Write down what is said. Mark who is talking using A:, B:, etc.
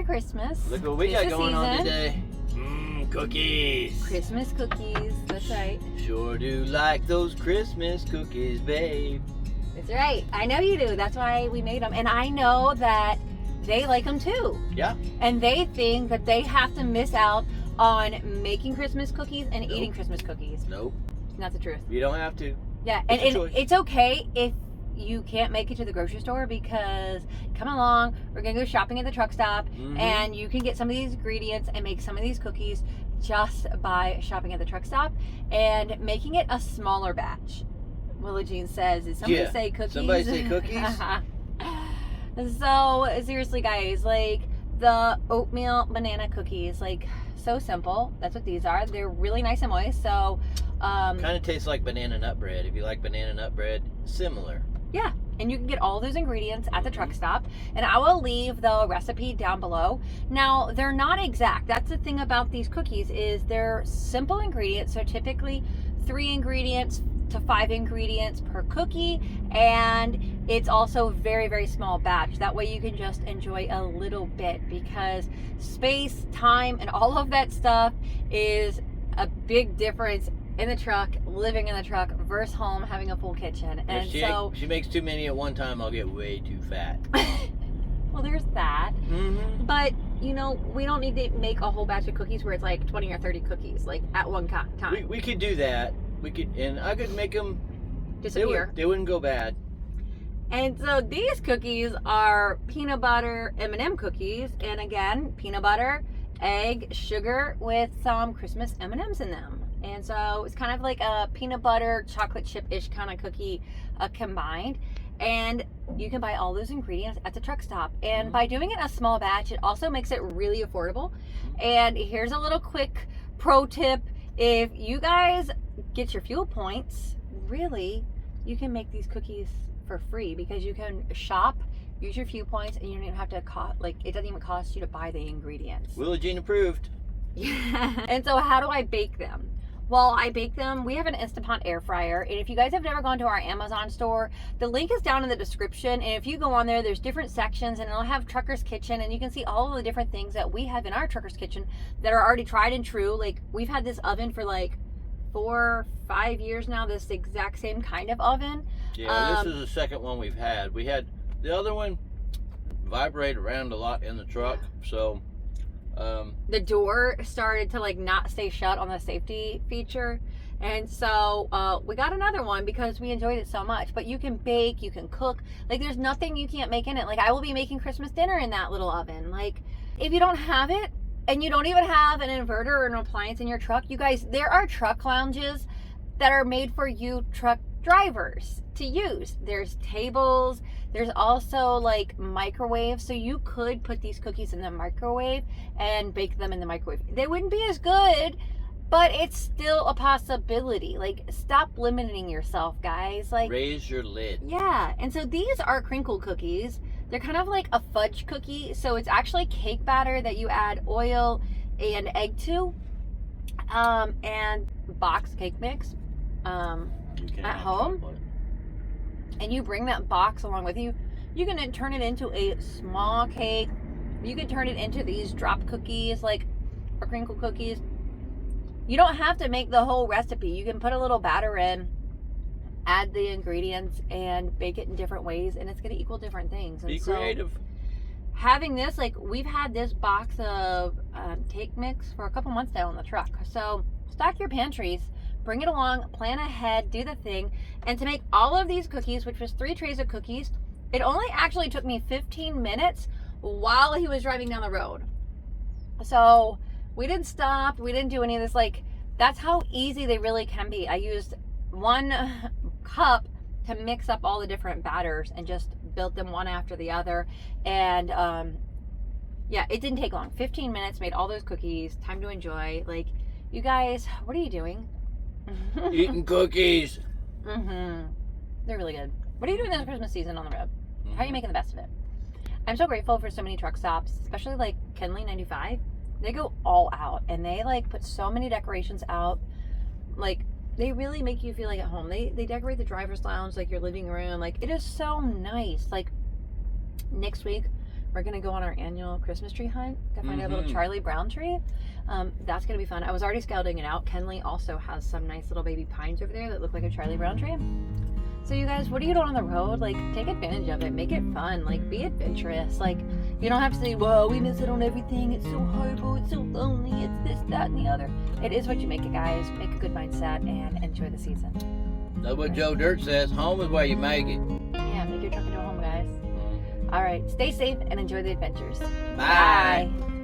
A: Christmas.
B: Look what we got going on today. Cookies.
A: Christmas cookies. That's right.
B: Sure do like those Christmas cookies, babe.
A: That's right. I know you do. That's why we made them. And I know that they like them too.
B: Yeah.
A: And they think that they have to miss out on making Christmas cookies and eating Christmas cookies.
B: Nope.
A: Not the truth.
B: You don't have to.
A: Yeah. And it's okay if you can't make it to the grocery store, because come along, we're gonna go shopping at the truck stop, and you can get some of these ingredients and make some of these cookies just by shopping at the truck stop and making it a smaller batch. Willa Jean says, did somebody say cookies?
B: Somebody say cookies?
A: So seriously guys, like the oatmeal banana cookies, like so simple. That's what these are. They're really nice and moist. So
B: kind of tastes like banana nut bread. If you like banana nut bread, similar.
A: Yeah, and you can get all those ingredients at the truck stop, and I will leave the recipe down below. Now, they're not exact. That's the thing about these cookies, is they're simple ingredients. So typically 3 ingredients to 5 ingredients per cookie, and it's also very, very small batch. That way you can just enjoy a little bit, because space, time, and all of that stuff is a big difference in the truck, living in the truck versus home, having a full kitchen. And
B: if she makes too many at one time, I'll get way too fat.
A: Well, there's that. But you know, we don't need to make a whole batch of cookies where it's like 20 or 30 cookies like at one time.
B: We could do that. We could, and I could make them
A: disappear.
B: They wouldn't go bad.
A: And so these cookies are peanut butter M&M cookies, and again, peanut butter, egg, sugar with some Christmas M&Ms in them. And so it's kind of like a peanut butter chocolate chip-ish kind of cookie combined. And you can buy all those ingredients at the truck stop. And by doing it in a small batch, it also makes it really affordable. And here's a little quick pro tip. If you guys get your fuel points, really, you can make these cookies for free, because you can shop, use your fuel points, and you don't even have to it doesn't even cost you to buy the ingredients.
B: Willa Jean approved.
A: Yeah. And so how do I bake them? Well, I bake them. We have an Instant Pot air fryer, and if you guys have never gone to our Amazon store, the link is down in the description, and if you go on there, there's different sections, and it'll have Trucker's Kitchen, and you can see all of the different things that we have in our Trucker's Kitchen that are already tried and true. Like, we've had this oven for like 4 or 5 years now, this exact same kind of oven.
B: Yeah, this is the second one we've had. We had the other one vibrate around a lot in the truck, so
A: the door started to like not stay shut on the safety feature, and so we got another one because we enjoyed it so much. But you can bake, you can cook, like there's nothing you can't make in it. Like, I will be making Christmas dinner in that little oven. Like, if you don't have it and you don't even have an inverter or an appliance in your truck, you guys, there are truck lounges that are made for you truck drivers to use. There's tables, there's also like microwaves, so you could put these cookies in the microwave and bake them in the microwave. They wouldn't be as good, but it's still a possibility. Like, stop limiting yourself, guys. Like,
B: raise your lid.
A: Yeah. And so these are crinkle cookies. They're kind of like a fudge cookie, so it's actually cake batter that you add oil and egg to, and box cake mix at home, and you bring that box along with you. You can turn it into a small cake. You can turn it into these drop cookies, like, or crinkle cookies. You don't have to make the whole recipe. You can put a little batter in, add the ingredients, and bake it in different ways, and it's going to equal different things. And
B: be creative.
A: So, having this, like, we've had this box of cake mix for a couple months now on the truck. So stock your pantries, bring it along, plan ahead, do the thing. And to make all of these cookies, which was 3 trays of cookies, it only actually took me 15 minutes while he was driving down the road. So we didn't stop, we didn't do any of this. Like, that's how easy they really can be. I used 1 cup to mix up all the different batters and just built them one after the other. And yeah, it didn't take long. 15 minutes, made all those cookies. Time to enjoy. Like, you guys, what are you doing?
B: Eating cookies.
A: They're really good. What are you doing this Christmas season on the road? How are you making the best of it? I'm so grateful for so many truck stops, especially like Kenley 95. They go all out, and they like put so many decorations out. Like, they really make you feel like at home. They decorate the driver's lounge like your living room. Like, it is so nice. Like, next week we're gonna go on our annual Christmas tree hunt to find our little Charlie Brown tree. That's gonna be fun. I was already scouting it out. Kenley also has some nice little baby pines over there that look like a Charlie Brown tree. So you guys, what are you doing on the road? Like, take advantage of it. Make it fun. Like, be adventurous. Like, you don't have to say, well, we miss it on everything. It's so horrible. It's so lonely. It's this, that, and the other. It is what you make it, guys. Make a good mindset and enjoy the season.
B: That's what Joe Dirt says. Home is where you make it.
A: Yeah, make your truck into a home, guys. All right. Stay safe and enjoy the adventures.
B: Bye.
A: Bye.